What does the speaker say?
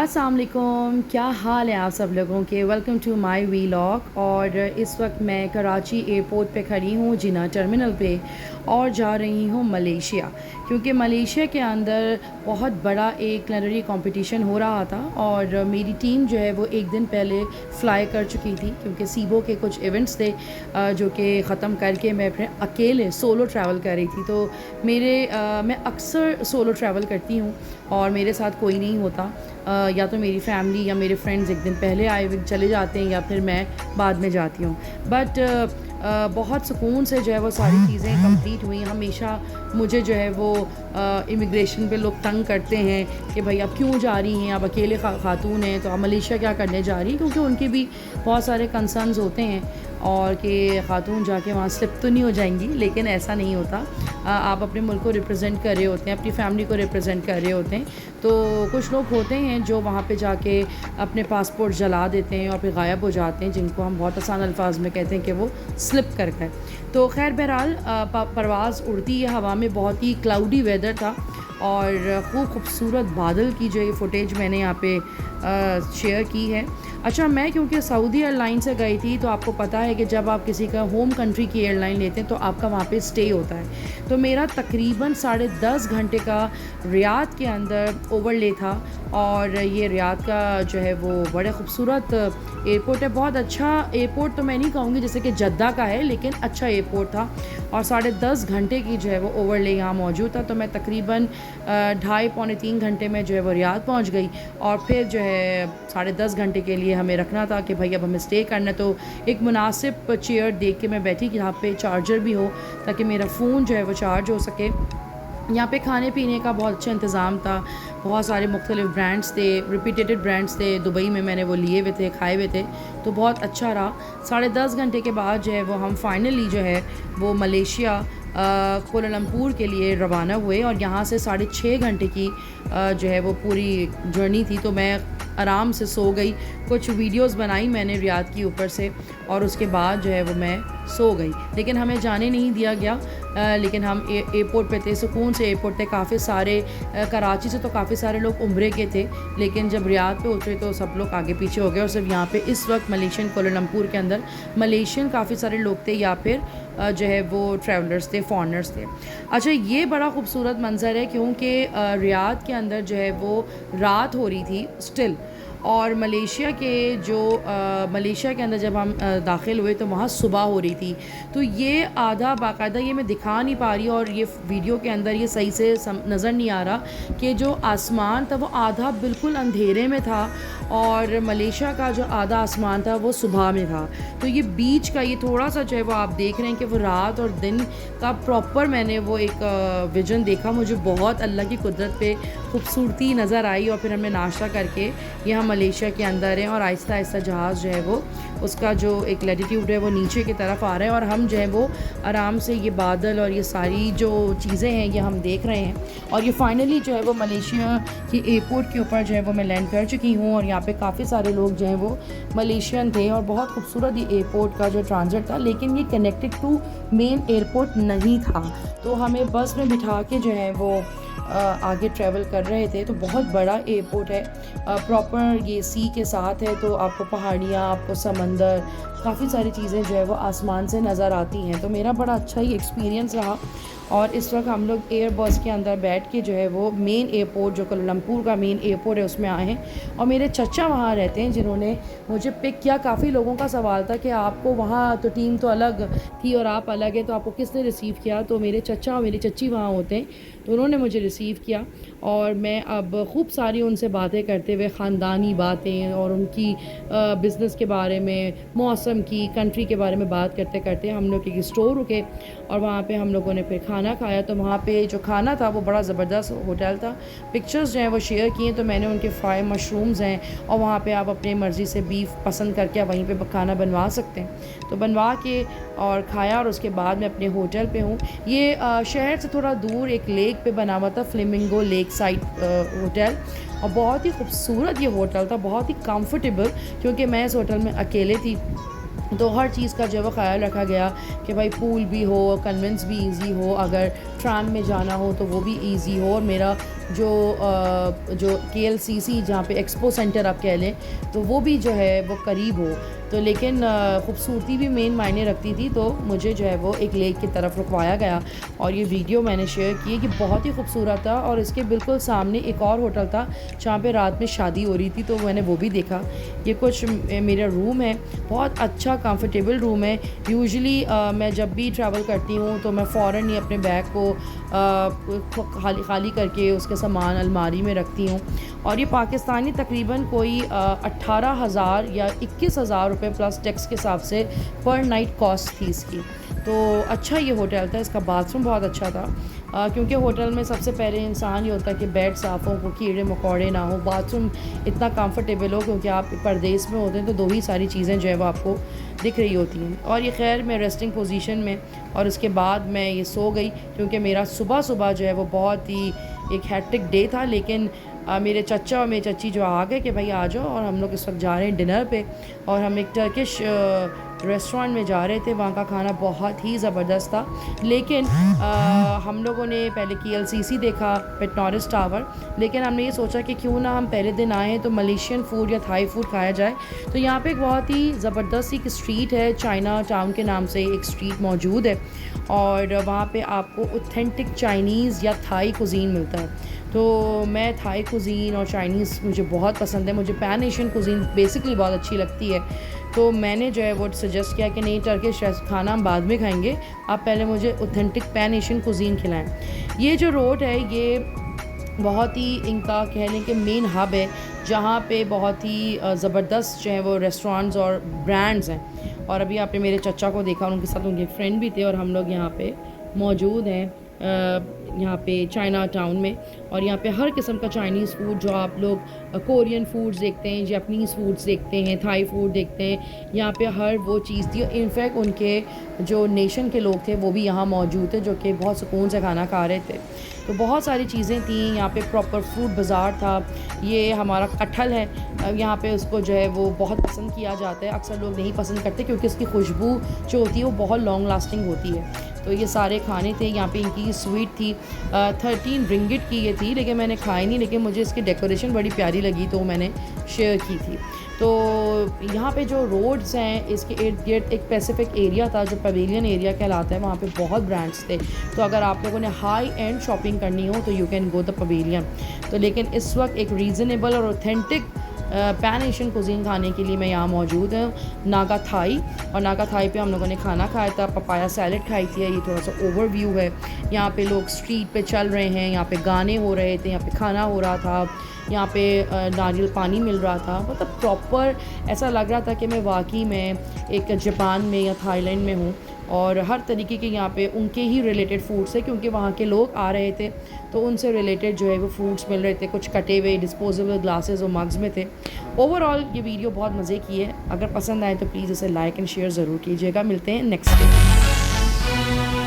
अस्सलाम वालेकुम, क्या हाल है आप सब लोगों के। Welcome to my vlog. और इस वक्त मैं कराची एयरपोर्ट पे खड़ी हूँ, जिना टर्मिनल पे, और जा रही हूँ मलेशिया, क्योंकि मलेशिया के अंदर बहुत बड़ा एक कुलिनरी कंपटीशन हो रहा था। और मेरी टीम जो है वो एक दिन पहले फ़्लाई कर चुकी थी, क्योंकि सीबो के कुछ इवेंट्स थे जो कि ख़त्म करके मैं फिर अकेले सोलो ट्रैवल कर रही थी। तो मैं अक्सर सोलो ट्रैवल करती हूँ और मेरे साथ कोई नहीं होता। या तो मेरी फैमिली या मेरे फ्रेंड्स एक दिन पहले आए हुए चले जाते हैं, या फिर मैं बाद में जाती हूँ। बट बहुत सुकून से जो है वो सारी चीज़ें कंप्लीट हुई। हमेशा मुझे जो है वो इमिग्रेशन पे लोग तंग करते हैं कि भाई आप क्यों जा रही हैं, आप अकेले खातून हैं तो आप मलेशिया क्या करने जा रही हैं, क्योंकि उनके भी बहुत सारे कंसर्न्स होते हैं और कि खातून जाके वहाँ स्लिप तो नहीं हो जाएंगी। लेकिन ऐसा नहीं होता। आप अपने मुल्क को रिप्रेजेंट कर रहे होते हैं, अपनी फैमिली को रिप्रेजेंट कर रहे होते हैं। तो कुछ लोग होते हैं जो वहाँ पे जाके अपने पासपोर्ट जला देते हैं और फिर गायब हो जाते हैं, जिनको हम बहुत आसान अल्फाज में कहते हैं कि वो स्लिप कर गए। तो खैर बहरहाल परवाज़ उड़ती है हवा में। बहुत ही क्लाउडी वेदर था और खूबसूरत बादल की जो ये फुटेज मैंने यहाँ पे शेयर की है। अच्छा, मैं क्योंकि सऊदी एयरलाइन से गई थी, तो आपको पता है कि जब आप किसी का होम कंट्री की एयरलाइन लेते हैं तो आपका वहाँ पे स्टे होता है। तो मेरा तकरीबन 10.5 घंटे का रियाद के अंदर ओवरले था। और ये रियाद का जो है वो बड़े खूबसूरत एयरपोर्ट है। बहुत अच्छा एयरपोर्ट तो मैं नहीं कहूँगी जैसे कि जद्दा का है, लेकिन अच्छा एयरपोर्ट था। और 10.5 घंटे की जो है वो ओवरले यहाँ मौजूद था। तो मैं तकरीबन 2.5-3 घंटे में जो है वो रियाद पहुँच गई। और फिर जो है 10.5 घंटे के लिए हमें रखना था कि भाई अब हमें स्टे करना है। तो एक मुनासिब चेयर देख के मैं बैठी कि यहाँ पे चार्जर भी हो, ताकि मेरा फ़ोन जो है वो चार्ज हो सके। यहाँ पे खाने पीने का बहुत अच्छा इंतज़ाम था। बहुत सारे मुख्तलिफ़ ब्रांड्स थे, रिपीटेड ब्रांड्स थे। दुबई में मैंने वो लिए हुए थे, खाए हुए थे, तो बहुत अच्छा रहा। 10.5 घंटे के बाद जो है वो हम फाइनली जो है वो मलेशिया कोलालमपुर के लिए रवाना हुए। और यहाँ से 6.5 घंटे की जो है वो पूरी जर्नी थी। तो मैं आराम से सो गई। कुछ वीडियोस बनाई मैंने रियाद की ऊपर से, और उसके बाद जो है वो मैं सो गई। लेकिन हमें जाने नहीं दिया गया। लेकिन हम एयरपोर्ट पे थे, सुकून से एयरपोर्ट थे। काफ़ी सारे कराची से तो काफ़ी सारे लोग उम्रे के थे, लेकिन जब रियाद पे उतरे तो सब लोग आगे पीछे हो गए। और सिर्फ यहाँ पे इस वक्त मलेशियन कोलालमपुर के अंदर मलेशियन काफ़ी सारे लोग थे, या फिर जो है वो ट्रैवलर्स थे, फॉरनर्स थे। अच्छा, ये बड़ा खूबसूरत मंज़र है, क्योंकि रियाद के अंदर जो है वो रात हो रही थी स्टिल। और मलेशिया के अंदर जब हम दाखिल हुए तो वहाँ सुबह हो रही थी। तो ये आधा बाकायदा, ये मैं दिखा नहीं पा रही, और ये वीडियो के अंदर ये सही से नज़र नहीं आ रहा कि जो आसमान था वो आधा बिल्कुल अंधेरे में था, और मलेशिया का जो आधा आसमान था वो सुबह में था। तो ये बीच का ये थोड़ा सा जो है वो आप देख रहे हैं कि वो रात और दिन का प्रॉपर मैंने वो एक विजन देखा। मुझे बहुत अल्लाह की कुदरत पे खूबसूरती नज़र आई। और फिर हमने नाश्ता करके ये हम मलेशिया के अंदर हैं, और आहिस्ता आहिस्ता जहाज़ जो है वो उसका जो एक लैटिट्यूड है वो नीचे की तरफ आ रहा है। और हम जो है वो आराम से ये बादल और ये सारी जो चीज़ें हैं ये हम देख रहे हैं। और ये फाइनली जो है वो मलेशिया की एयरपोर्ट के ऊपर जो है वो मैं लैंड कर चुकी हूँ। और यहाँ पे काफ़ी सारे लोग जो हैं वो मलेशियन थे, और बहुत खूबसूरत ये एयरपोर्ट का जो ट्रांजिट था। लेकिन ये कनेक्टेड टू मेन एयरपोर्ट नहीं था, तो हमें बस में बिठा के जो है वो आगे ट्रैवल कर रहे थे। तो बहुत बड़ा एयरपोर्ट है, प्रॉपर ये सी के साथ है। तो आपको पहाड़ियाँ, आपको समंदर, काफ़ी सारी चीज़ें जो है वो आसमान से नज़र आती हैं। तो मेरा बड़ा अच्छा ही एक्सपीरियंस रहा। और इस वक्त हम लोग एयर बस के अंदर बैठ के जो है वो मेन एयरपोर्ट, जो कोलालमपुर का मेन एयरपोर्ट है, उसमें आए हैं। और मेरे चचा वहाँ रहते हैं, जिन्होंने मुझे पिक किया। काफ़ी लोगों का सवाल था कि आपको वहाँ तो टीम तो अलग थी और आप अलग हैं, तो आपको किसने रिसीव किया। तो मेरे चचा और मेरी चची वहाँ होते हैं, तो उन्होंने मुझे रिसीव किया। और मैं अब खूब सारी उनसे बातें करते हुए, ख़ानदानी बातें और उनकी बिज़नेस के बारे में, मौसम की, कंट्री के बारे में बात करते करते हम लोग एक स्टोर रुके, और वहाँ पे हम लोगों ने फिर खाना खाया। तो वहाँ पे जो खाना था वो बड़ा ज़बरदस्त होटल था। पिक्चर्स जो हैं वो शेयर किए, तो मैंने उनके फ्राई मशरूम्स हैं, और वहाँ पे आप अपनी मर्ज़ी से बीफ पसंद करके आप वहीं पे खाना बनवा सकते हैं। तो बनवा के और खाया, और उसके बाद मैं अपने होटल पे हूँ। ये शहर से थोड़ा दूर एक लेक पे बना हुआ था, फ्लेमिंगो लेक साइड होटल। और बहुत ही खूबसूरत ये होटल था, बहुत ही कंफर्टेबल, क्योंकि मैं इस होटल में अकेले थी। तो हर चीज़ का जो है वो ख़्याल रखा गया कि भाई पूल भी हो, कन्वेंस भी इजी हो, अगर ट्राम में जाना हो तो वो भी इजी हो। और मेरा जो KLCC जहाँ पे एक्सपो सेंटर आप कह लें, तो वो भी जो है वो करीब हो। तो लेकिन ख़ूबसूरती भी मेन मायने रखती थी, तो मुझे जो है वो एक लेक की तरफ रुकवाया गया और ये वीडियो मैंने शेयर की कि बहुत ही खूबसूरत था। और इसके बिल्कुल सामने एक और होटल था जहाँ पे रात में शादी हो रही थी, तो मैंने वो भी देखा। ये कुछ मेरा रूम है, बहुत अच्छा कंफर्टेबल रूम है। यूजुअली मैं जब भी ट्रैवल करती हूँ तो मैं फ़ौरन ही अपने बैग को खाली करके उसके सामान अलमारी में रखती हूँ। और ये पाकिस्तानी तकरीबन कोई 18,000 या 21,000 रुपये प्लस टैक्स के हिसाब से पर नाइट कॉस्ट थी इसकी। तो अच्छा ये होटल था, इसका बाथरूम बहुत अच्छा था। क्योंकि होटल में सबसे पहले इंसान ये होता है कि बेड साफ़ हो, वो कीड़े मकोड़े ना हो, बाथरूम इतना कंफर्टेबल हो, क्योंकि आप परदेश में होते हैं तो दो ही सारी चीज़ें जो है वो आपको दिख रही होती हैं। और ये खैर मैं रेस्टिंग पोजीशन में, और उसके बाद मैं ये सो गई, क्योंकि मेरा सुबह सुबह जो है वो बहुत ही एक हैट्रिक डे था। लेकिन मेरे चचा और मेरी चची जो आ गए कि भाई आ जाओ, और हम लोग इस वक्त जा रहे हैं डिनर पे। और हम एक टर्किश रेस्टोरेंट में जा रहे थे, वहाँ का खाना बहुत ही ज़बरदस्त था। लेकिन हम लोगों ने पहले KLCC देखा, फिर टॉरस टावर। लेकिन हमने ये सोचा कि क्यों ना हम पहले दिन आए हैं तो मलेशियन फ़ूड या थाई फ़ूड खाया जाए। तो यहाँ पे एक बहुत ही ज़बरदस्त एक स्ट्रीट है, चाइना टाउन के नाम से एक स्ट्रीट मौजूद है, और वहाँ पे आपको ऑथेंटिक चाइनीज़ या थाई कुज़ीन मिलता है। तो मैं थाई कुज़ीन और चाइनीज़ मुझे बहुत पसंद है। मुझे पैन एशियन कुज़ीन बेसिकली बहुत अच्छी लगती है। तो मैंने जो है वो सजेस्ट किया कि नहीं, टर्किश खाना हम बाद में खाएंगे, आप पहले मुझे ऑथेंटिक पैन एशियन कुज़ीन खिलाएं। ये जो रोड है ये बहुत ही इनका कह लें कि मेन हब है, जहाँ पे बहुत ही ज़बरदस्त जो है वो रेस्टोरेंट्स और ब्रांड्स हैं। और अभी आपने मेरे चचा को देखा, उनके साथ उनके फ्रेंड भी थे, और हम लोग यहाँ पे मौजूद हैं यहाँ पे चाइना टाउन में। और यहाँ पे हर किस्म का चाइनीज़ फूड, जो आप लोग कोरियन फूड्स देखते हैं, जापानीज़ फूड्स देखते हैं, थाई फूड देखते हैं, यहाँ पे हर वो चीज़ थी। इनफैक्ट उनके जो नेशन के लोग थे वो भी यहाँ मौजूद थे, जो कि बहुत सुकून से खाना खा रहे थे। तो बहुत सारी चीज़ें थी यहाँ पे, प्रॉपर फ्रूट बाज़ार था। ये हमारा कटहल है, यहाँ पे उसको जो है वो बहुत पसंद किया जाता है। अक्सर लोग नहीं पसंद करते क्योंकि इसकी खुशबू जो होती है वो बहुत लॉन्ग लास्टिंग होती है। तो ये सारे खाने थे। यहाँ पे इनकी स्वीट थी, 13 रिंगिट की ये थी, लेकिन मैंने खाई नहीं, लेकिन मुझे इसकी डेकोरेशन बड़ी प्यारी लगी तो मैंने शेयर की थी। तो यहाँ पे जो रोड्स हैं इसके इर्द गिर्द एक स्पेसिफिक एरिया था जो पवेलियन एरिया कहलाता है, वहाँ पे बहुत ब्रांड्स थे। तो अगर आप लोगों ने हाई एंड शॉपिंग करनी हो तो you can go the pavilion. तो लेकिन इस वक्त एक रीज़नेबल और ऑथेंटिक पैन एशियन कुज़ीन खाने के लिए मैं यहाँ मौजूद हूँ, नागा थाई। और नागा थाई पे हम लोगों ने खाना खाया था, पपाया सैलेड खाई थी। ये थोड़ा सा ओवरव्यू है। यहाँ पे लोग स्ट्रीट पे चल रहे हैं, यहाँ पे गाने हो रहे थे, यहाँ पे खाना हो रहा था, यहाँ पे नारियल पानी मिल रहा था। मतलब प्रॉपर ऐसा लग रहा था कि मैं वाकई में एक जापान में या थाईलैंड में हूँ। और हर तरीके के यहाँ पे उनके ही रिलेटेड फूड्स है, क्योंकि वहाँ के लोग आ रहे थे तो उनसे रिलेटेड जो है वो फूड्स मिल रहे थे। कुछ कटे हुए डिस्पोजेबल ग्लासेस और मग्स में थे। ओवरऑल ये वीडियो बहुत मज़े की है। अगर पसंद आए तो प्लीज़ इसे लाइक एंड शेयर ज़रूर कीजिएगा। मिलते हैं नेक्स्ट डे।